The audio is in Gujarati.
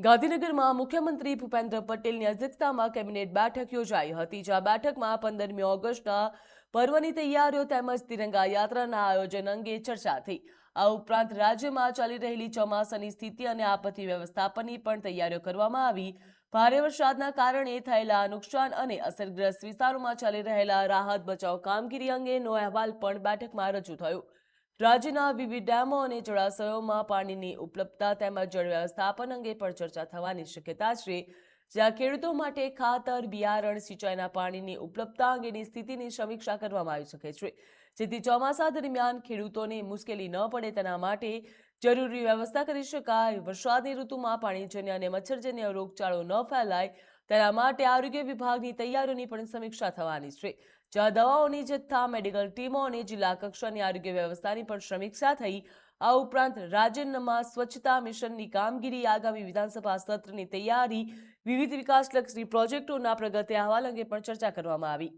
ગાંધીનગરમાં મુખ્યમંત્રી ભૂપેન્દ્ર પટેલની અધ્યક્ષતામાં કેબિનેટ બેઠક યોજાઈ હતી, જ્યાં બેઠકમાં 15મી ઓગસ્ટના પર્વની તૈયારીઓ તેમજ તિરંગા યાત્રાના આયોજન અંગે ચર્ચા થઈ। આ ઉપરાંત રાજ્યમાં ચાલી રહેલી ચોમાસાની સ્થિતિ અને આપત્તિ વ્યવસ્થાપનની પણ તૈયારીઓ કરવામાં આવી। ભારે વરસાદના કારણે થયેલા નુકસાન અને અસરગ્રસ્ત વિસ્તારોમાં ચાલી રહેલા રાહત બચાવ કામગીરી અંગેનો અહેવાલ પણ બેઠકમાં રજૂ થયો। રાજ્યના વિવિધ ડેમો અને જળાશયોમાં પાણીની ઉપલબ્ધતા તેમજ જળ વ્યવસ્થાપન અંગે પણ ચર્ચા થવાની શક્યતા છે, જ્યાં ખેડૂતો માટે ખાતર, બિયારણ, સિંચાઈના પાણીની ઉપલબ્ધતા અંગેની સ્થિતિની સમીક્ષા કરવામાં આવી શકે છે, જેથી ચોમાસા દરમિયાન ખેડૂતોને મુશ્કેલી ન પડે તેના માટે જરૂરી વ્યવસ્થા કરી શકાય। વરસાદની ઋતુમાં પાણીજન્ય અને મચ્છરજન્ય રોગચાળો ન ફેલાય તેના માટે આરોગ્ય વિભાગની તૈયારીઓની પણ સમીક્ષા થવાની છે, જ્યાં દવાઓની જથ્થા, મેડિકલ ટીમો અને જિલ્લા કક્ષાની આરોગ્ય વ્યવસ્થાની પણ સમીક્ષા થઈ। આ ઉપરાંત રાજ્યમાં સ્વચ્છતા મિશનની કામગીરી, આગામી વિધાનસભા સત્રની તૈયારી, વિવિધ વિકાસલક્ષી પ્રોજેક્ટોના પ્રગતિ અહેવાલ અંગે પણ ચર્ચા કરવામાં આવી।